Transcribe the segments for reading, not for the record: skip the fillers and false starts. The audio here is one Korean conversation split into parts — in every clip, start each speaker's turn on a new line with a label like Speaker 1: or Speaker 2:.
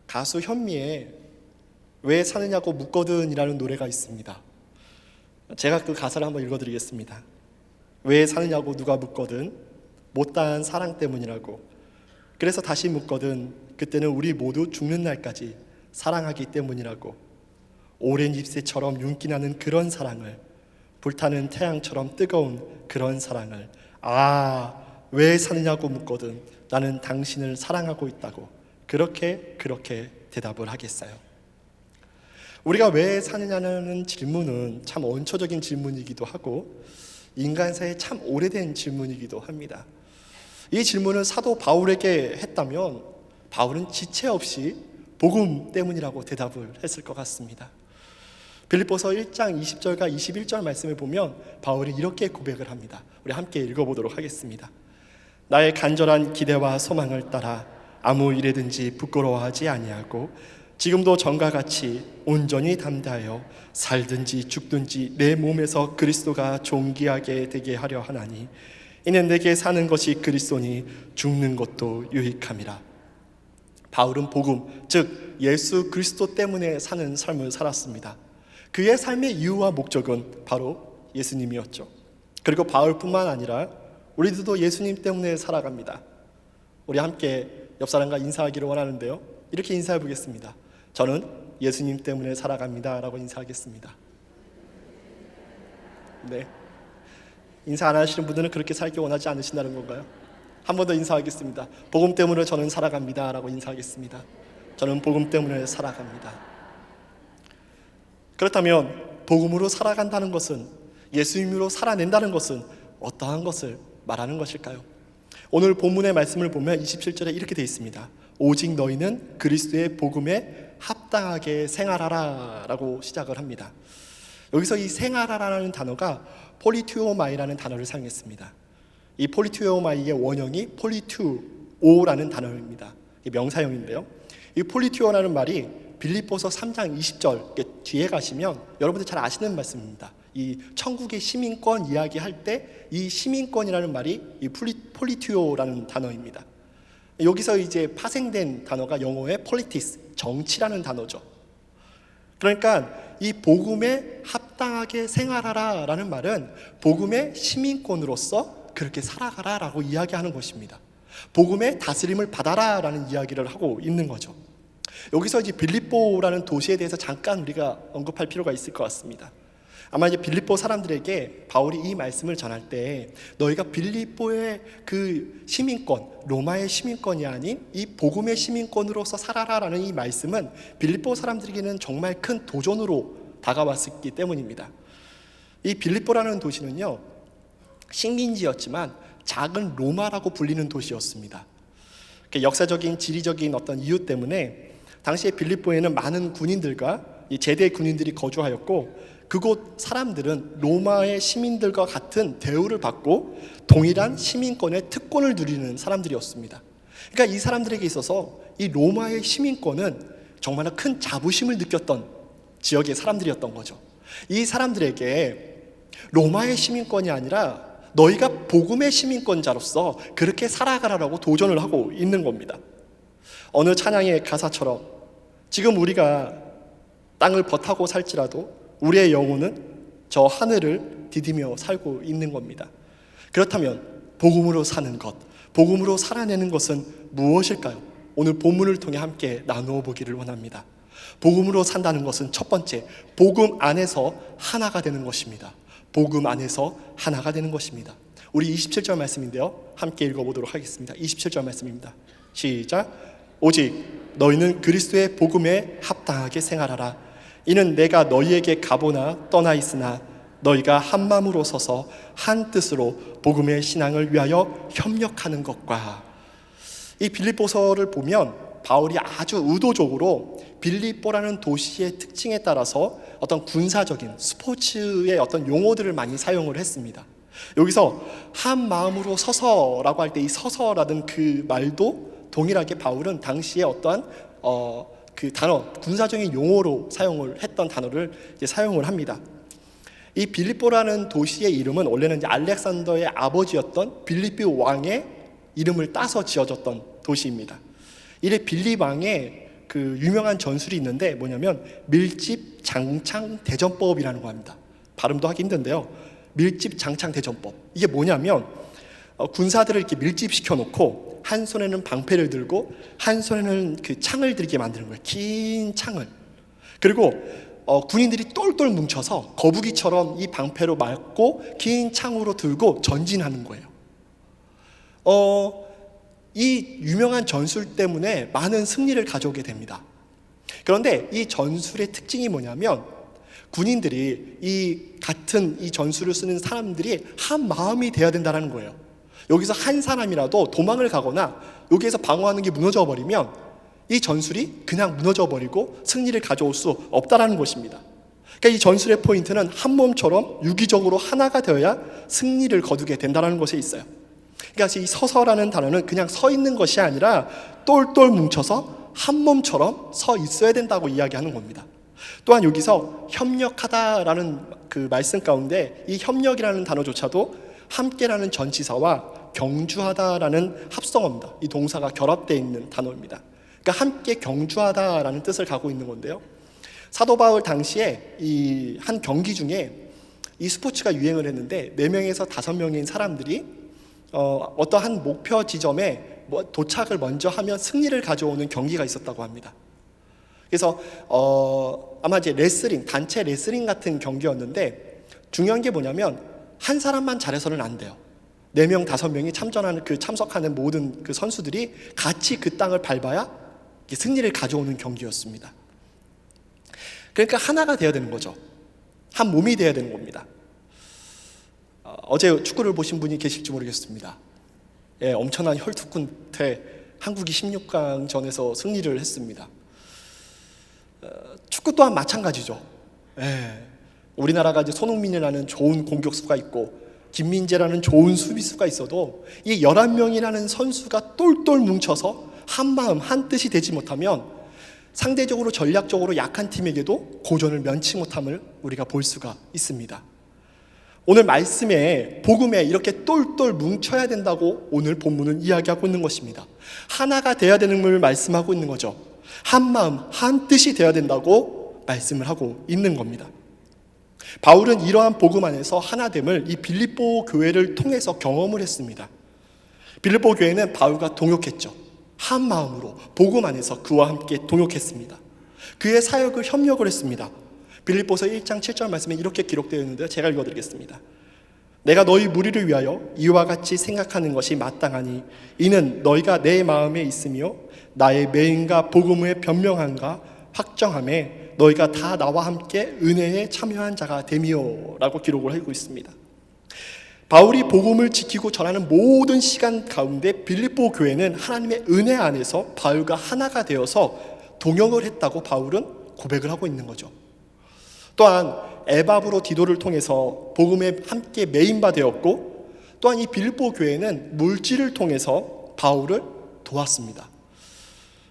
Speaker 1: 가수 현미의 왜 사느냐고 묻거든 이라는 노래가 있습니다. 제가 그 가사를 한번 읽어드리겠습니다. 왜 사느냐고 누가 묻거든 못다한 사랑 때문이라고. 그래서 다시 묻거든 그때는 우리 모두 죽는 날까지 사랑하기 때문이라고. 오랜 잎새처럼 윤기나는 그런 사랑을, 불타는 태양처럼 뜨거운 그런 사랑을, 왜 사느냐고 묻거든 나는 당신을 사랑하고 있다고 그렇게 대답을 하겠어요. 우리가 왜 사느냐는 질문은 참 원초적인 질문이기도 하고 인간사에 참 오래된 질문이기도 합니다. 이 질문을 사도 바울에게 했다면 바울은 지체 없이 복음 때문이라고 대답을 했을 것 같습니다. 빌립보서 1장 20절과 21절 말씀을 보면 바울이 이렇게 고백을 합니다. 우리 함께 읽어보도록 하겠습니다. 나의 간절한 기대와 소망을 따라 아무 일에든지 부끄러워하지 아니하고 지금도 전과 같이 온전히 담대하여 살든지 죽든지 내 몸에서 그리스도가 존귀하게 되게 하려 하나니 이는 내게 사는 것이 그리스도니 죽는 것도 유익함이라. 바울은 복음, 즉 예수 그리스도 때문에 사는 삶을 살았습니다. 그의 삶의 이유와 목적은 바로 예수님이었죠. 그리고 바울뿐만 아니라 우리들도 예수님 때문에 살아갑니다. 우리 함께 옆 사람과 인사하기를 원하는데요, 이렇게 인사해 보겠습니다. 저는 예수님 때문에 살아갑니다 라고 인사하겠습니다. 네, 인사 안 하시는 분들은 그렇게 살기 원하지 않으신다는 건가요? 한 번 더 인사하겠습니다. 복음 때문에 저는 살아갑니다 라고 인사하겠습니다. 저는 복음 때문에 살아갑니다. 그렇다면 복음으로 살아간다는 것은, 예수님으로 살아낸다는 것은 어떠한 것을 말하는 것일까요? 오늘 본문의 말씀을 보면 27절에 이렇게 되어 있습니다. 오직 너희는 그리스도의 복음에 합당하게 생활하라 라고 시작을 합니다. 여기서 이 생활하라는 단어가 폴리투오마이라는 단어를 사용했습니다. 이 폴리투오마이의 원형이 폴리투오라는 단어입니다. 명사형인데요, 이 폴리투오라는 말이 빌립보서 3장 20절 뒤에 가시면 여러분들 잘 아시는 말씀입니다. 이 천국의 시민권 이야기할 때 이 시민권이라는 말이 이 폴리투오라는 단어입니다. 여기서 이제 파생된 단어가 영어의 politics, 정치라는 단어죠. 그러니까 이 복음에 합당하게 생활하라 라는 말은 복음의 시민권으로서 그렇게 살아가라 라고 이야기하는 것입니다. 복음의 다스림을 받아라 라는 이야기를 하고 있는 거죠. 여기서 이제 빌립보라는 도시에 대해서 잠깐 우리가 언급할 필요가 있을 것 같습니다. 아마 이제 빌립보 사람들에게 바울이 이 말씀을 전할 때 너희가 빌립보의 그 시민권, 로마의 시민권이 아닌 이 복음의 시민권으로서 살아라라는 이 말씀은 빌립보 사람들에게는 정말 큰 도전으로 다가왔기 때문입니다. 이 빌립보라는 도시는요, 식민지였지만 작은 로마라고 불리는 도시였습니다. 역사적인 지리적인 어떤 이유 때문에 당시에 빌립보에는 많은 군인들과 제대 군인들이 거주하였고 그곳 사람들은 로마의 시민들과 같은 대우를 받고 동일한 시민권의 특권을 누리는 사람들이었습니다. 그러니까 이 사람들에게 있어서 이 로마의 시민권은 정말 큰 자부심을 느꼈던 지역의 사람들이었던 거죠. 이 사람들에게 로마의 시민권이 아니라 너희가 복음의 시민권자로서 그렇게 살아가라고 도전을 하고 있는 겁니다. 어느 찬양의 가사처럼 지금 우리가 땅을 버타고 살지라도 우리의 영혼은 저 하늘을 디디며 살고 있는 겁니다. 그렇다면 복음으로 사는 것, 복음으로 살아내는 것은 무엇일까요? 오늘 본문을 통해 함께 나누어 보기를 원합니다. 복음으로 산다는 것은 첫 번째, 복음 안에서 하나가 되는 것입니다. 복음 안에서 하나가 되는 것입니다. 우리 27절 말씀인데요, 함께 읽어보도록 하겠습니다. 27절 말씀입니다. 시작. 오직 너희는 그리스도의 복음에 합당하게 생활하라. 이는 내가 너희에게 가보나 떠나 있으나 너희가 한 마음으로 서서 한 뜻으로 복음의 신앙을 위하여 협력하는 것과. 이 빌립보서를 보면 바울이 아주 의도적으로 빌립보라는 도시의 특징에 따라서 어떤 군사적인 스포츠의 어떤 용어들을 많이 사용을 했습니다. 여기서 한 마음으로 서서라고 할 때 이 서서라는 그 말도 동일하게 바울은 당시에 어떠한 그 단어, 군사적인 용어로 사용을 했던 단어를 이제 사용을 합니다. 이 빌립보라는 도시의 이름은 원래는 이제 알렉산더의 아버지였던 빌립비 왕의 이름을 따서 지어졌던 도시입니다. 이래 빌립 왕의 그 유명한 전술이 있는데 뭐냐면 밀집 장창 대전법이라는 거 합니다. 발음도 하기 힘든데요. 밀집 장창 대전법. 이게 뭐냐면 군사들을 이렇게 밀집시켜 놓고 한 손에는 방패를 들고 한 손에는 그 창을 들게 만드는 거예요. 긴 창을. 그리고 군인들이 똘똘 뭉쳐서 거북이처럼 이 방패로 막고 긴 창으로 들고 전진하는 거예요. 이 유명한 전술 때문에 많은 승리를 가져오게 됩니다. 그런데 이 전술의 특징이 뭐냐면 군인들이 같은 이 전술을 쓰는 사람들이 한 마음이 되어야 된다는 거예요. 여기서 한 사람이라도 도망을 가거나 여기에서 방어하는 게 무너져 버리면 이 전술이 그냥 무너져 버리고 승리를 가져올 수 없다는 것입니다. 그러니까 이 전술의 포인트는 한 몸처럼 유기적으로 하나가 되어야 승리를 거두게 된다는 것에 있어요. 그러니까 이 서서라는 단어는 그냥 서 있는 것이 아니라 똘똘 뭉쳐서 한 몸처럼 서 있어야 된다고 이야기하는 겁니다. 또한 여기서 협력하다라는 그 말씀 가운데 이 협력이라는 단어조차도 함께라는 전치사와 경주하다라는 합성어입니다. 이 동사가 결합되어 있는 단어입니다. 그러니까 함께 경주하다라는 뜻을 갖고 있는 건데요. 사도 바울 당시에 이 한 경기 중에 이 스포츠가 유행을 했는데 4명에서 5명인 사람들이 어떠한 목표 지점에 도착을 먼저 하면 승리를 가져오는 경기가 있었다고 합니다. 그래서 아마 이제 레슬링, 단체 레슬링 같은 경기였는데 중요한 게 뭐냐면 한 사람만 잘해서는 안 돼요. 4명, 5명이 참석하는 모든 그 선수들이 같이 그 땅을 밟아야 승리를 가져오는 경기였습니다. 그러니까 하나가 되어야 되는 거죠. 한 몸이 되어야 되는 겁니다. 어제 축구를 보신 분이 계실지 모르겠습니다. 엄청난 혈투 끝에 한국이 16강전에서 승리를 했습니다. 축구 또한 마찬가지죠. 우리나라가 이제 손흥민이라는 좋은 공격수가 있고 김민재라는 좋은 수비수가 있어도 이 11명이라는 선수가 똘똘 뭉쳐서 한 마음 한 뜻이 되지 못하면 상대적으로 전략적으로 약한 팀에게도 고전을 면치 못함을 우리가 볼 수가 있습니다. 오늘 말씀에 복음에 이렇게 똘똘 뭉쳐야 된다고 오늘 본문은 이야기하고 있는 것입니다. 하나가 돼야 되는 걸 말씀하고 있는 거죠. 한 마음 한 뜻이 되어야 된다고 말씀을 하고 있는 겁니다. 바울은 이러한 복음 안에서 하나됨을 이 빌립보 교회를 통해서 경험을 했습니다. 빌립보 교회는 바울과 동역했죠. 한 마음으로 복음 안에서 그와 함께 동역했습니다. 그의 사역을 협력을 했습니다. 빌립보서 1장 7절 말씀에 이렇게 기록되어 있는데요. 제가 읽어드리겠습니다. 내가 너희 무리를 위하여 이와 같이 생각하는 것이 마땅하니 이는 너희가 내 마음에 있으며 나의 매인과 복음의 변명함과 확정함에 너희가 다 나와 함께 은혜에 참여한 자가 됨이요 라고 기록을 하고 있습니다. 바울이 복음을 지키고 전하는 모든 시간 가운데 빌립보 교회는 하나님의 은혜 안에서 바울과 하나가 되어서 동역을 했다고 바울은 고백을 하고 있는 거죠. 또한 에바브로 디도를 통해서 복음에 함께 매인바 되었고 또한 이 빌립보 교회는 물질을 통해서 바울을 도왔습니다.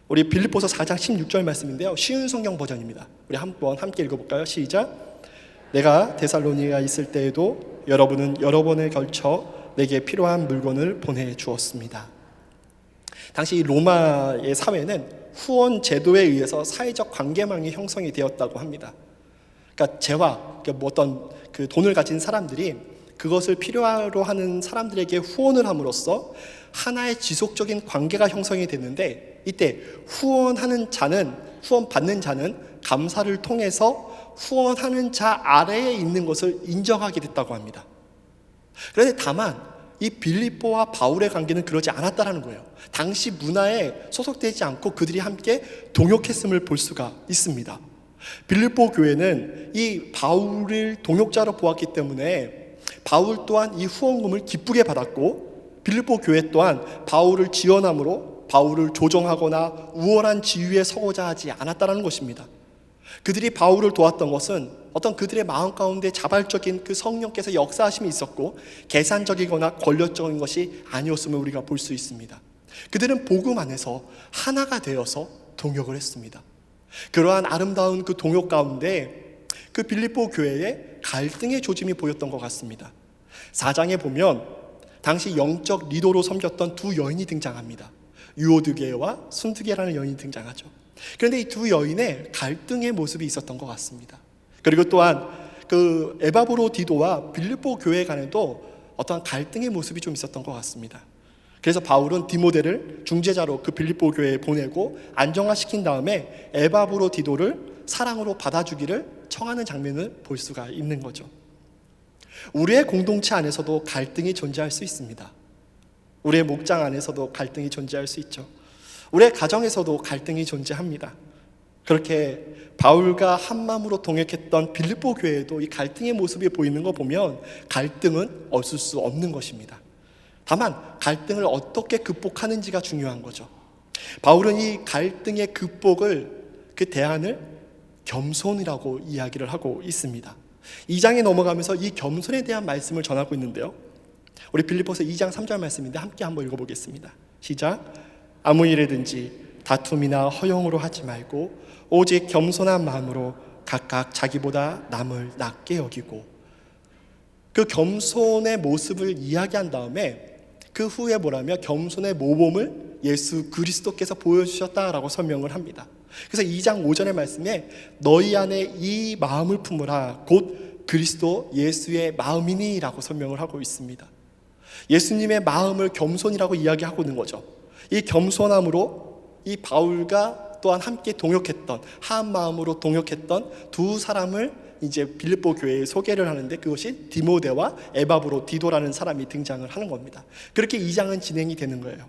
Speaker 1: 우리 빌립보서 4장 16절 말씀인데요. 쉬운 성경 버전입니다. 우리 한번 함께 읽어볼까요? 시작. 내가 데살로니가에 있을 때에도 여러분은 여러 번에 걸쳐 내게 필요한 물건을 보내주었습니다. 당시 로마의 사회는 후원 제도에 의해서 사회적 관계망이 형성이 되었다고 합니다. 그러니까 재화, 어떤 그 돈을 가진 사람들이 그것을 필요로 하는 사람들에게 후원을 함으로써 하나의 지속적인 관계가 형성이 됐는데 이때 후원 받는 자는 감사를 통해서 후원하는 자 아래에 있는 것을 인정하게 됐다고 합니다. 그런데 다만 이 빌립보와 바울의 관계는 그러지 않았다는 거예요. 당시 문화에 소속되지 않고 그들이 함께 동역했음을 볼 수가 있습니다. 빌립보 교회는 이 바울을 동역자로 보았기 때문에 바울 또한 이 후원금을 기쁘게 받았고 빌립보 교회 또한 바울을 지원함으로 바울을 조종하거나 우월한 지위에 서고자 하지 않았다는 것입니다. 그들이 바울을 도왔던 것은 어떤 그들의 마음 가운데 자발적인 그 성령께서 역사하심이 있었고 계산적이거나 권력적인 것이 아니었음을 우리가 볼 수 있습니다. 그들은 복음 안에서 하나가 되어서 동역을 했습니다. 그러한 아름다운 그 동역 가운데 그 빌립보 교회에 갈등의 조짐이 보였던 것 같습니다. 4장에 보면 당시 영적 리더로 섬겼던 두 여인이 등장합니다. 유오드게와 순드게라는 여인이 등장하죠. 그런데 이 두 여인의 갈등의 모습이 있었던 것 같습니다. 그리고 또한 그 에바브로디도와 빌립보 교회 간에도 어떠한 갈등의 모습이 좀 있었던 것 같습니다. 그래서 바울은 디모데를 중재자로 그 빌립보 교회에 보내고 안정화시킨 다음에 에바브로디도를 사랑으로 받아주기를 청하는 장면을 볼 수가 있는 거죠. 우리의 공동체 안에서도 갈등이 존재할 수 있습니다. 우리의 목장 안에서도 갈등이 존재할 수 있죠. 우리의 가정에서도 갈등이 존재합니다. 그렇게 바울과 한마음으로 동역했던 빌립보 교회에도 이 갈등의 모습이 보이는 거 보면 갈등은 없을 수 없는 것입니다. 다만 갈등을 어떻게 극복하는지가 중요한 거죠. 바울은 이 갈등의 극복을, 그 대안을 겸손이라고 이야기를 하고 있습니다. 2장에 넘어가면서 이 겸손에 대한 말씀을 전하고 있는데요, 우리 빌립보서 2장 3절 말씀인데 함께 한번 읽어보겠습니다. 시작. 아무 일에든지 다툼이나 허용으로 하지 말고 오직 겸손한 마음으로 각각 자기보다 남을 낮게 여기고, 그 겸손의 모습을 이야기한 다음에 그 후에 뭐라며 겸손의 모범을 예수 그리스도께서 보여주셨다라고 설명을 합니다. 그래서 2장 5절의 말씀에 너희 안에 이 마음을 품으라 곧 그리스도 예수의 마음이니 라고 설명을 하고 있습니다. 예수님의 마음을 겸손이라고 이야기하고 있는 거죠. 이 겸손함으로 이 바울과 또한 함께 동역했던, 한 마음으로 동역했던 두 사람을 이제 빌립보 교회에 소개를 하는데, 그것이 디모데와 에바브로디도라는 사람이 등장을 하는 겁니다. 그렇게 2장은 진행이 되는 거예요.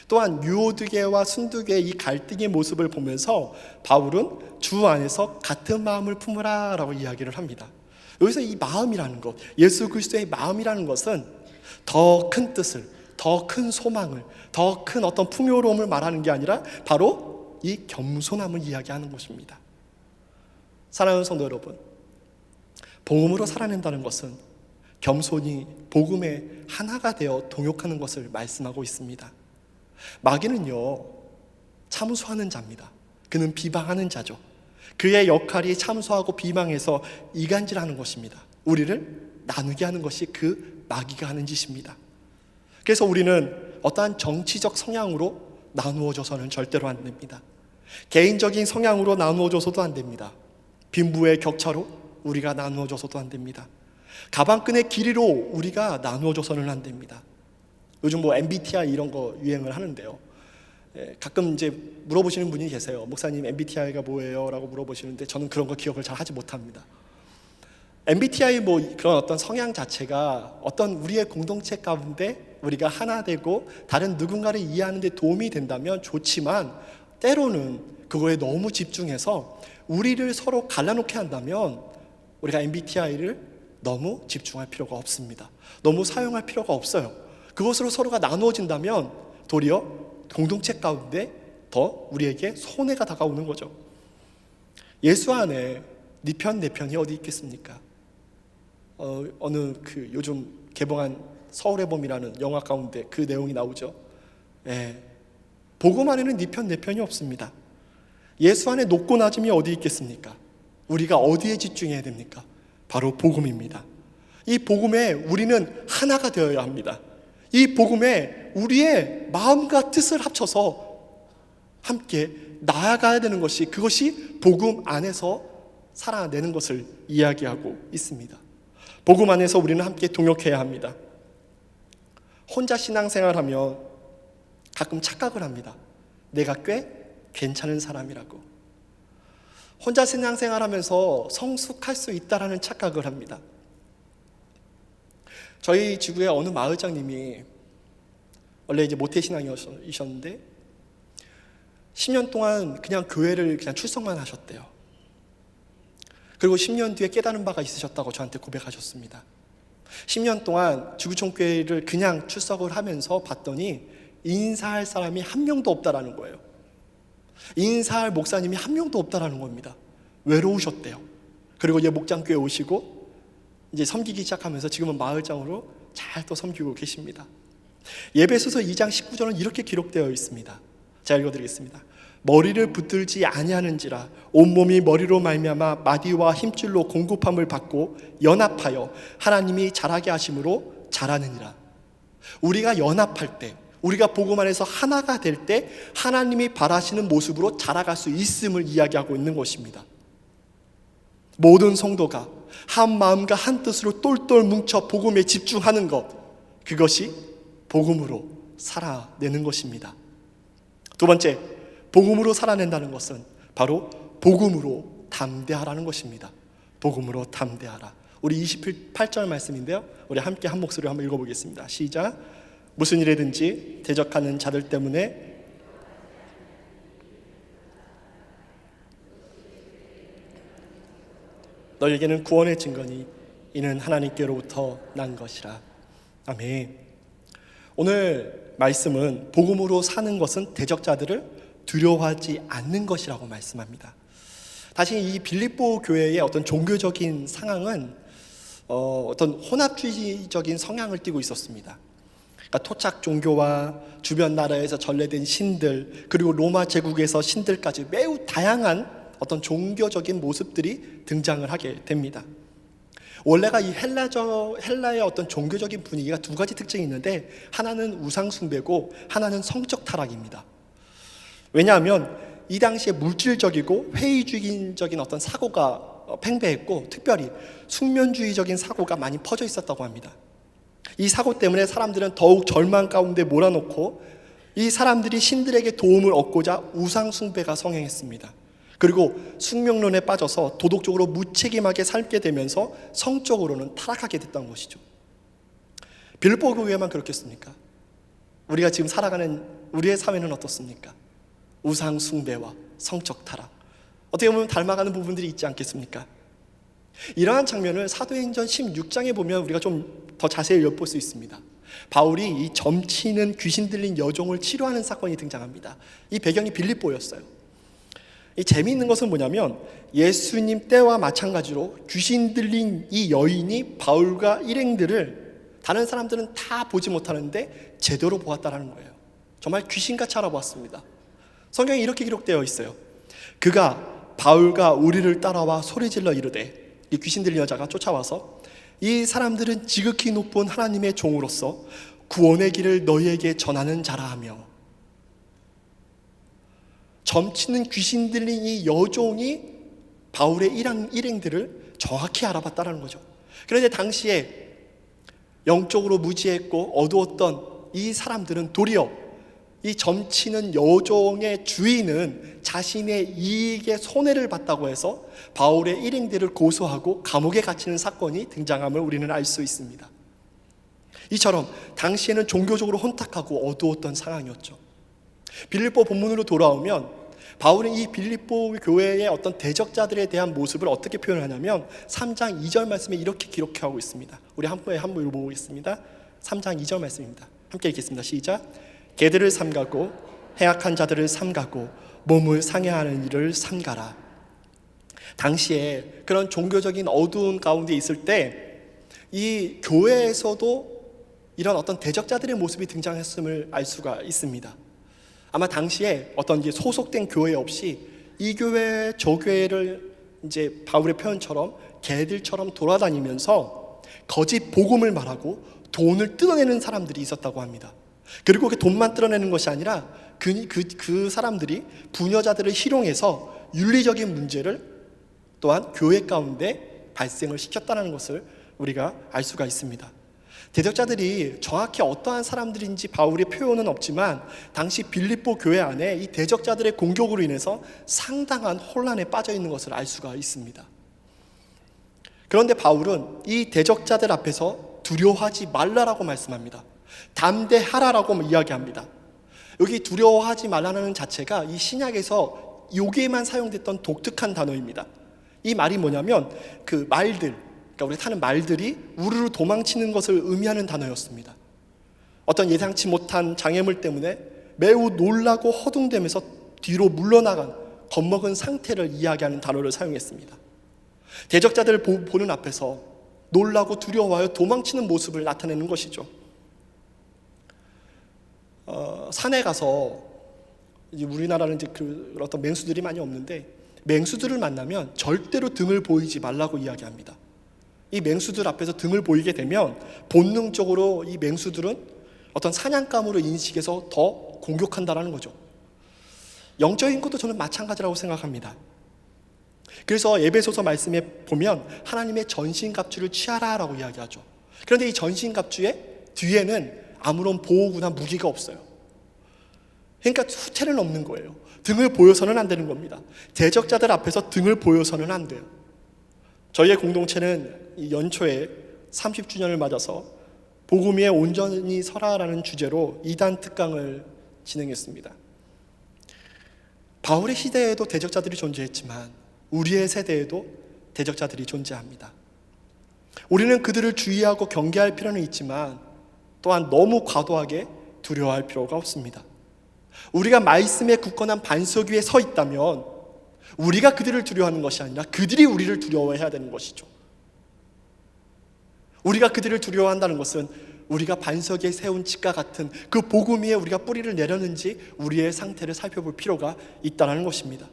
Speaker 1: 또한 유오드계와 순두계의 이 갈등의 모습을 보면서 바울은 주 안에서 같은 마음을 품으라 라고 이야기를 합니다. 여기서 이 마음이라는 것, 예수 그리스도의 마음이라는 것은 더 큰 뜻을, 더 큰 소망을, 더 큰 어떤 풍요로움을 말하는 게 아니라 바로 이 겸손함을 이야기하는 것입니다. 사랑하는 성도 여러분, 복음으로 살아낸다는 것은 겸손히 복음의 하나가 되어 동역하는 것을 말씀하고 있습니다. 마귀는요, 참소하는 자입니다. 그는 비방하는 자죠. 그의 역할이 참소하고 비방해서 이간질하는 것입니다. 우리를 나누게 하는 것이 그 마귀가 하는 짓입니다. 그래서 우리는 어떠한 정치적 성향으로 나누어져서는 절대로 안 됩니다. 개인적인 성향으로 나누어져서도 안 됩니다. 빈부의 격차로 우리가 나누어져서도 안 됩니다. 가방끈의 길이로 우리가 나누어져서는 안 됩니다. 요즘 뭐 MBTI 이런 거 유행을 하는데요, 가끔 이제 물어보시는 분이 계세요. 목사님 MBTI가 뭐예요? 라고 물어보시는데 저는 그런 거 기억을 잘 하지 못합니다. MBTI 뭐 그런 어떤 성향 자체가 어떤 우리의 공동체 가운데 우리가 하나 되고 다른 누군가를 이해하는 데 도움이 된다면 좋지만, 때로는 그거에 너무 집중해서 우리를 서로 갈라놓게 한다면 우리가 MBTI를 너무 집중할 필요가 없습니다. 너무 사용할 필요가 없어요. 그것으로 서로가 나누어진다면 도리어 공동체 가운데 더 우리에게 손해가 다가오는 거죠. 예수 안에 네 편, 내 편이 어디 있겠습니까? 어느 그 요즘 개봉한 서울의 봄이라는 영화 가운데 그 내용이 나오죠. 복음 안에는 네 편, 내 편이 없습니다. 예수 안에 높고 낮음이 어디 있겠습니까? 우리가 어디에 집중해야 됩니까? 바로 복음입니다. 이 복음에 우리는 하나가 되어야 합니다. 이 복음에 우리의 마음과 뜻을 합쳐서 함께 나아가야 되는 것이, 그것이 복음 안에서 살아내는 것을 이야기하고 있습니다. 복음 안에서 우리는 함께 동역해야 합니다. 혼자 신앙생활하면 가끔 착각을 합니다. 내가 꽤 괜찮은 사람이라고. 혼자 신앙생활하면서 성숙할 수 있다라는 착각을 합니다. 저희 지구의 어느 마을장님이 원래 이제 모태신앙이셨는데 10년 동안 그냥 교회를 그냥 출석만 하셨대요. 그리고 10년 뒤에 깨달은 바가 있으셨다고 저한테 고백하셨습니다. 10년 동안 지구촌교회를 그냥 출석을 하면서 봤더니 인사할 사람이 한 명도 없다라는 거예요. 인사할 목사님이 한 명도 없다라는 겁니다. 외로우셨대요. 그리고 이제 목장교회 오시고 이제 섬기기 시작하면서 지금은 마을장으로 잘 또 섬기고 계십니다. 예배소서 2장 19절은 이렇게 기록되어 있습니다. 제가 읽어드리겠습니다. 머리를 붙들지 아니하는지라 온몸이 머리로 말미암아 마디와 힘줄로 공급함을 받고 연합하여 하나님이 자라게 하심으로 자라느니라. 우리가 연합할 때, 우리가 복음 안에서 하나가 될 때 하나님이 바라시는 모습으로 자라갈 수 있음을 이야기하고 있는 것입니다. 모든 성도가 한 마음과 한 뜻으로 똘똘 뭉쳐 복음에 집중하는 것, 그것이 복음으로 살아내는 것입니다. 두 번째, 복음으로 살아낸다는 것은 바로 복음으로 담대하라는 것입니다. 복음으로 담대하라. 우리 28절 말씀인데요, 우리 함께 한 목소리로 한번 읽어보겠습니다. 시작. 무슨 일에든지 대적하는 자들 때문에 너에게는 구원의 증거니 이는 하나님께로부터 난 것이라. 아멘. 오늘 말씀은 복음으로 사는 것은 대적자들을 두려워하지 않는 것이라고 말씀합니다. 다시 이 빌립보 교회의 어떤 종교적인 상황은 어떤 혼합주의적인 성향을 띠고 있었습니다. 그러니까 토착 종교와 주변 나라에서 전래된 신들, 그리고 로마 제국에서 신들까지 매우 다양한 어떤 종교적인 모습들이 등장을 하게 됩니다. 원래가 이 헬라의 어떤 종교적인 분위기가 두 가지 특징이 있는데, 하나는 우상 숭배고 하나는 성적 타락입니다. 왜냐하면 이 당시에 물질적이고 회의주의적인 어떤 사고가 팽배했고, 특별히 숙면주의적인 사고가 많이 퍼져 있었다고 합니다. 이 사고 때문에 사람들은 더욱 절망 가운데 몰아넣고, 이 사람들이 신들에게 도움을 얻고자 우상 숭배가 성행했습니다. 그리고 숙명론에 빠져서 도덕적으로 무책임하게 살게 되면서 성적으로는 타락하게 됐던 것이죠. 빌립보 교회만 그렇겠습니까? 우리가 지금 살아가는 우리의 사회는 어떻습니까? 우상 숭배와 성적 타락, 어떻게 보면 닮아가는 부분들이 있지 않겠습니까? 이러한 장면을 사도행전 16장에 보면 우리가 좀 더 자세히 엿볼 수 있습니다. 바울이 이 점치는 귀신 들린 여종을 치료하는 사건이 등장합니다. 이 배경이 빌립보였어요. 이 재미있는 것은 뭐냐면, 예수님 때와 마찬가지로 귀신 들린 이 여인이 바울과 일행들을 다른 사람들은 다 보지 못하는데 제대로 보았다라는 거예요. 정말 귀신같이 알아보았습니다. 성경에 이렇게 기록되어 있어요. 그가 바울과 우리를 따라와 소리질러 이르되, 이 귀신 들린 여자가 쫓아와서 이 사람들은 지극히 높은 하나님의 종으로서 구원의 길을 너희에게 전하는 자라 하며, 점치는 귀신 들린 이 여종이 바울의 일행들을 정확히 알아봤다는 거죠. 그런데 당시에 영적으로 무지했고 어두웠던 이 사람들은 도리어 이 점치는 여종의 주인은 자신의 이익에 손해를 봤다고 해서 바울의 일행들을 고소하고 감옥에 갇히는 사건이 등장함을 우리는 알 수 있습니다. 이처럼 당시에는 종교적으로 혼탁하고 어두웠던 상황이었죠. 빌립보 본문으로 돌아오면 바울은 이 빌립보 교회의 어떤 대적자들에 대한 모습을 어떻게 표현하냐면 3장 2절 말씀에 이렇게 기록하고 있습니다. 우리 한번 읽어보겠습니다. 3장 2절 말씀입니다. 함께 읽겠습니다. 시작. 개들을 삼가고 해악한 자들을 삼가고 몸을 상해하는 일을 삼가라. 당시에 그런 종교적인 어두운 가운데 있을 때 이 교회에서도 이런 어떤 대적자들의 모습이 등장했음을 알 수가 있습니다. 아마 당시에 어떤 이제 소속된 교회 없이 이 교회 저 교회를 이제 바울의 표현처럼 개들처럼 돌아다니면서 거짓 복음을 말하고 돈을 뜯어내는 사람들이 있었다고 합니다. 그리고 그 돈만 뜯어내는 것이 아니라 그 사람들이 부녀자들을 희롱해서 윤리적인 문제를 또한 교회 가운데 발생을 시켰다는 것을 우리가 알 수가 있습니다. 대적자들이 정확히 어떠한 사람들인지 바울의 표현은 없지만 당시 빌립보 교회 안에 이 대적자들의 공격으로 인해서 상당한 혼란에 빠져 있는 것을 알 수가 있습니다. 그런데 바울은 이 대적자들 앞에서 두려워하지 말라라고 말씀합니다. 담대하라라고 이야기합니다. 여기 두려워하지 말라는 자체가 이 신약에서 여기에만 사용됐던 독특한 단어입니다. 이 말이 뭐냐면 그 말들, 그러니까 우리 타는 말들이 우르르 도망치는 것을 의미하는 단어였습니다. 어떤 예상치 못한 장애물 때문에 매우 놀라고 허둥대면서 뒤로 물러나간 겁먹은 상태를 이야기하는 단어를 사용했습니다. 대적자들을 보는 앞에서 놀라고 두려워하여 도망치는 모습을 나타내는 것이죠. 산에 가서 우리나라는 이제 그 어떤 맹수들이 많이 없는데 맹수들을 만나면 절대로 등을 보이지 말라고 이야기합니다. 이 맹수들 앞에서 등을 보이게 되면 본능적으로 이 맹수들은 어떤 사냥감으로 인식해서 더 공격한다는 거죠. 영적인 것도 저는 마찬가지라고 생각합니다. 그래서 에베소서 말씀에 보면 하나님의 전신갑주를 취하라라고 이야기하죠. 그런데 이 전신갑주의 뒤에는 아무런 보호구나 무기가 없어요. 그러니까 후퇴는 없는 거예요. 등을 보여서는 안 되는 겁니다. 대적자들 앞에서 등을 보여서는 안 돼요. 저희의 공동체는 이 연초에 30주년을 맞아서 복음 위에 온전히 서라라는 주제로 2단 특강을 진행했습니다. 바울의 시대에도 대적자들이 존재했지만 우리의 세대에도 대적자들이 존재합니다. 우리는 그들을 주의하고 경계할 필요는 있지만 또한 너무 과도하게 두려워할 필요가 없습니다. 우리가 말씀에 굳건한 반석 위에 서 있다면 우리가 그들을 두려워하는 것이 아니라 그들이 우리를 두려워해야 되는 것이죠. 우리가 그들을 두려워한다는 것은 우리가 반석에 세운 집과 같은 그 복음 위에 우리가 뿌리를 내렸는지 우리의 상태를 살펴볼 필요가 있다는 것입니다.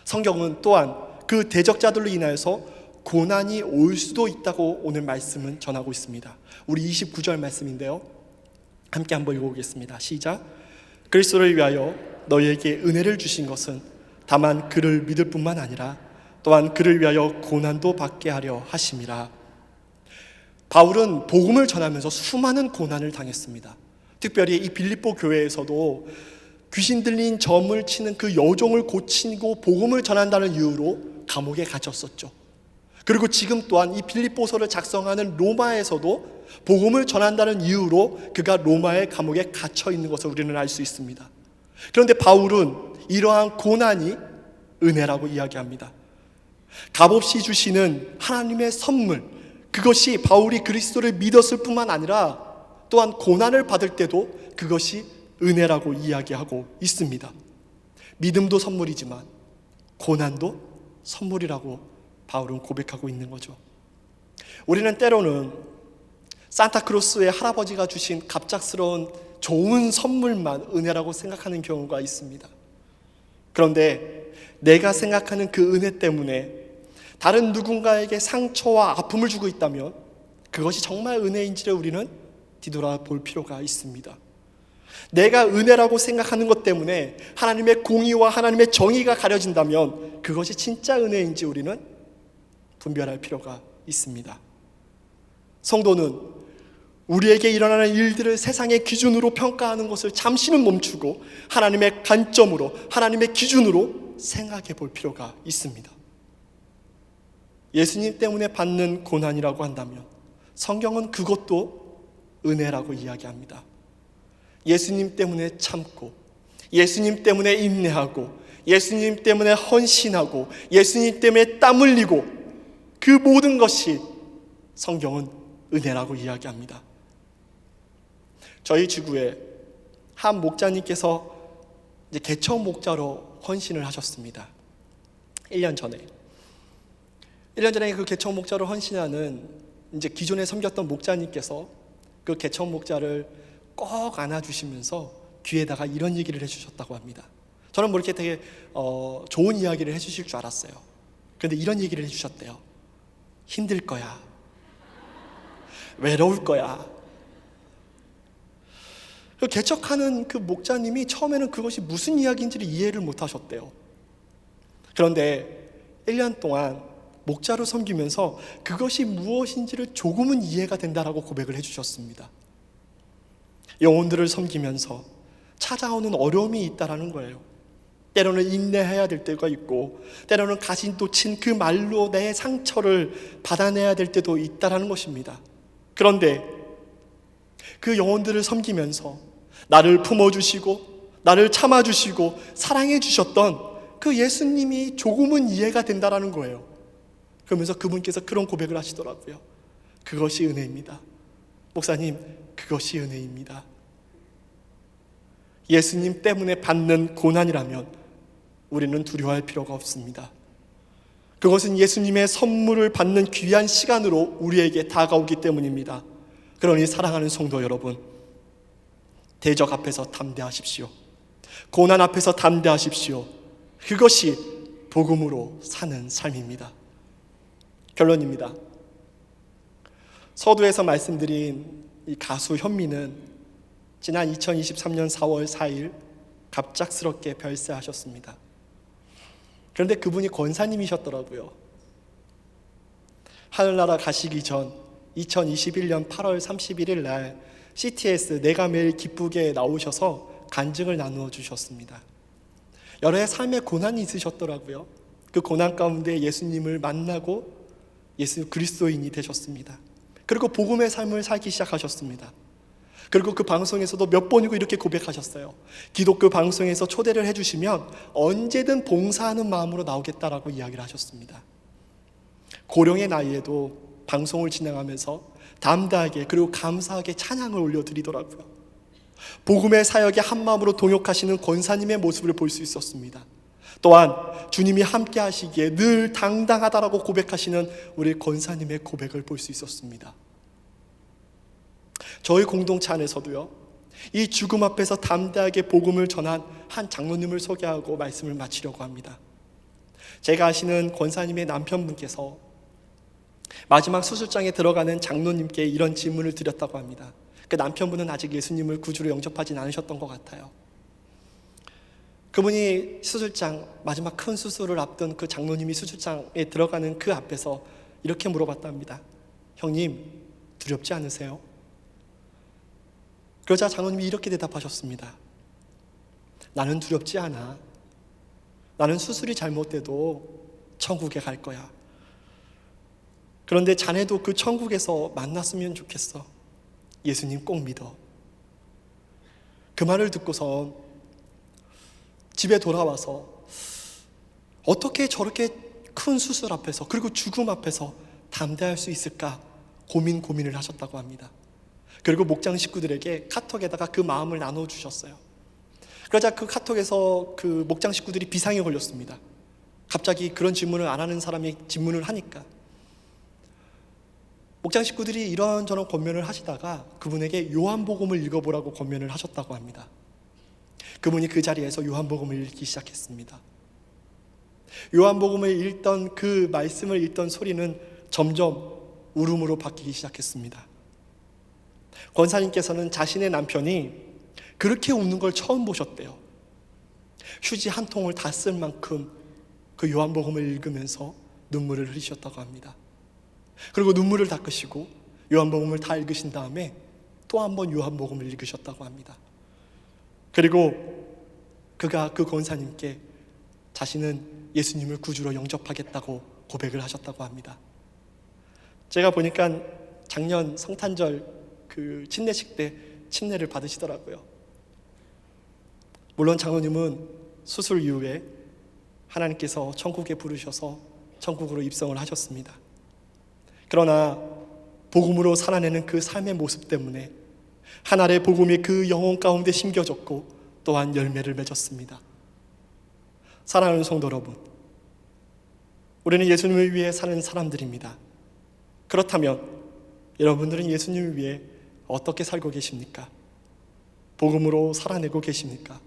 Speaker 1: 성경은 또한 그 대적자들로 인하여서 고난이 올 수도 있다고 오늘 말씀은 전하고 있습니다. 우리 29절 말씀인데요, 함께 한번 읽어보겠습니다. 시작. 그리스도를 위하여 너희에게 은혜를 주신 것은 다만 그를 믿을 뿐만 아니라 또한 그를 위하여 고난도 받게 하려 하심이라. 바울은 복음을 전하면서 수많은 고난을 당했습니다. 특별히 이 빌립보 교회에서도 귀신 들린 점을 치는 그 여종을 고치고 복음을 전한다는 이유로 감옥에 갇혔었죠. 그리고 지금 또한 이 빌립보서를 작성하는 로마에서도 복음을 전한다는 이유로 그가 로마의 감옥에 갇혀 있는 것을 우리는 알 수 있습니다. 그런데 바울은 이러한 고난이 은혜라고 이야기합니다. 값없이 주시는 하나님의 선물, 그것이 바울이 그리스도를 믿었을 뿐만 아니라 또한 고난을 받을 때도 그것이 은혜라고 이야기하고 있습니다. 믿음도 선물이지만 고난도 선물이라고 바울은 고백하고 있는 거죠. 우리는 때로는 산타크로스의 할아버지가 주신 갑작스러운 좋은 선물만 은혜라고 생각하는 경우가 있습니다. 그런데 내가 생각하는 그 은혜 때문에 다른 누군가에게 상처와 아픔을 주고 있다면 그것이 정말 은혜인지를 우리는 뒤돌아볼 필요가 있습니다. 내가 은혜라고 생각하는 것 때문에 하나님의 공의와 하나님의 정의가 가려진다면 그것이 진짜 은혜인지 우리는 분별할 필요가 있습니다. 성도는 우리에게 일어나는 일들을 세상의 기준으로 평가하는 것을 잠시는 멈추고 하나님의 관점으로, 하나님의 기준으로 생각해 볼 필요가 있습니다. 예수님 때문에 받는 고난이라고 한다면 성경은 그것도 은혜라고 이야기합니다. 예수님 때문에 참고, 예수님 때문에 인내하고, 예수님 때문에 헌신하고, 예수님 때문에 땀 흘리고, 그 모든 것이 성경은 은혜라고 이야기합니다. 저희 지구에 한 목자님께서 이제 개척 목자로 헌신을 하셨습니다. 1년 전에 그 개척 목자로 헌신하는 이제 기존에 섬겼던 목자님께서 그 개척 목자를 꼭 안아주시면서 귀에다가 이런 얘기를 해주셨다고 합니다. 저는 뭐 이렇게 되게 좋은 이야기를 해주실 줄 알았어요. 그런데 이런 얘기를 해주셨대요. 힘들 거야. 외로울 거야. 그 개척하는 그 목자님이 처음에는 그것이 무슨 이야기인지를 이해를 못하셨대요. 그런데 1년 동안 목자로 섬기면서 그것이 무엇인지를 조금은 이해가 된다라고 고백을 해주셨습니다. 영혼들을 섬기면서 찾아오는 어려움이 있다라는 거예요. 때로는 인내해야 될 때가 있고, 때로는 가진도친 그 말로 내 상처를 받아내야 될 때도 있다라는 것입니다. 그런데 그 영혼들을 섬기면서 나를 품어주시고 나를 참아주시고 사랑해 주셨던 그 예수님이 조금은 이해가 된다라는 거예요. 그러면서 그분께서 그런 고백을 하시더라고요. 그것이 은혜입니다. 목사님, 그것이 은혜입니다. 예수님 때문에 받는 고난이라면 우리는 두려워할 필요가 없습니다. 그것은 예수님의 선물을 받는 귀한 시간으로 우리에게 다가오기 때문입니다. 그러니 사랑하는 성도 여러분, 대적 앞에서 담대하십시오. 고난 앞에서 담대하십시오. 그것이 복음으로 사는 삶입니다. 결론입니다. 서두에서 말씀드린 이 가수 현미는 지난 2023년 4월 4일 갑작스럽게 별세하셨습니다. 그런데 그분이 권사님이셨더라고요. 하늘나라 가시기 전 2021년 8월 31일 날 CTS 내가 매일 기쁘게 나오셔서 간증을 나누어 주셨습니다. 여러 해 삶의 고난이 있으셨더라고요. 그 고난 가운데 예수님을 만나고 예수 그리스도인이 되셨습니다. 그리고 복음의 삶을 살기 시작하셨습니다. 그리고 그 방송에서도 몇 번이고 이렇게 고백하셨어요. 기독교 방송에서 초대를 해주시면 언제든 봉사하는 마음으로 나오겠다라고 이야기를 하셨습니다. 고령의 나이에도 방송을 진행하면서 담대하게 그리고 감사하게 찬양을 올려드리더라고요. 복음의 사역에 한마음으로 동역하시는 권사님의 모습을 볼 수 있었습니다. 또한 주님이 함께 하시기에 늘 당당하다라고 고백하시는 우리 권사님의 고백을 볼 수 있었습니다. 저희 공동체 안에서도요, 이 죽음 앞에서 담대하게 복음을 전한 한 장로님을 소개하고 말씀을 마치려고 합니다. 제가 아시는 권사님의 남편분께서 마지막 수술장에 들어가는 장로님께 이런 질문을 드렸다고 합니다. 그 남편분은 아직 예수님을 구주로 영접하진 않으셨던 것 같아요. 그분이 수술장, 마지막 큰 수술을 앞둔 그 장로님이 수술장에 들어가는 그 앞에서 이렇게 물어봤답니다. 형님, 두렵지 않으세요? 그러자 장로님이 이렇게 대답하셨습니다. 나는 두렵지 않아. 나는 수술이 잘못돼도 천국에 갈 거야. 그런데 자네도 그 천국에서 만났으면 좋겠어. 예수님 꼭 믿어. 그 말을 듣고서 집에 돌아와서 어떻게 저렇게 큰 수술 앞에서 그리고 죽음 앞에서 담대할 수 있을까 고민을 하셨다고 합니다. 그리고 목장 식구들에게 카톡에다가 그 마음을 나눠주셨어요. 그러자 그 카톡에서 그 목장 식구들이 비상에 걸렸습니다. 갑자기 그런 질문을 안 하는 사람이 질문을 하니까 목장 식구들이 이런저런 권면을 하시다가 그분에게 요한복음을 읽어보라고 권면을 하셨다고 합니다. 그분이 그 자리에서 요한복음을 읽기 시작했습니다. 요한복음을 읽던 그 말씀을 읽던 소리는 점점 울음으로 바뀌기 시작했습니다. 권사님께서는 자신의 남편이 그렇게 웃는 걸 처음 보셨대요. 휴지 한 통을 다 쓸 만큼 그 요한복음을 읽으면서 눈물을 흘리셨다고 합니다. 그리고 눈물을 닦으시고 요한복음을 다 읽으신 다음에 또 한 번 요한복음을 읽으셨다고 합니다. 그리고 그가 그 권사님께 자신은 예수님을 구주로 영접하겠다고 고백을 하셨다고 합니다. 제가 보니까 작년 성탄절 그 침례식 때 침례를 받으시더라고요. 물론 장로님은 수술 이후에 하나님께서 천국에 부르셔서 천국으로 입성을 하셨습니다. 그러나 복음으로 살아내는 그 삶의 모습 때문에 하나의 복음이 그 영혼 가운데 심겨졌고 또한 열매를 맺었습니다. 사랑하는 성도 여러분, 우리는 예수님을 위해 사는 사람들입니다. 그렇다면 여러분들은 예수님을 위해 어떻게 살고 계십니까? 복음으로 살아내고 계십니까?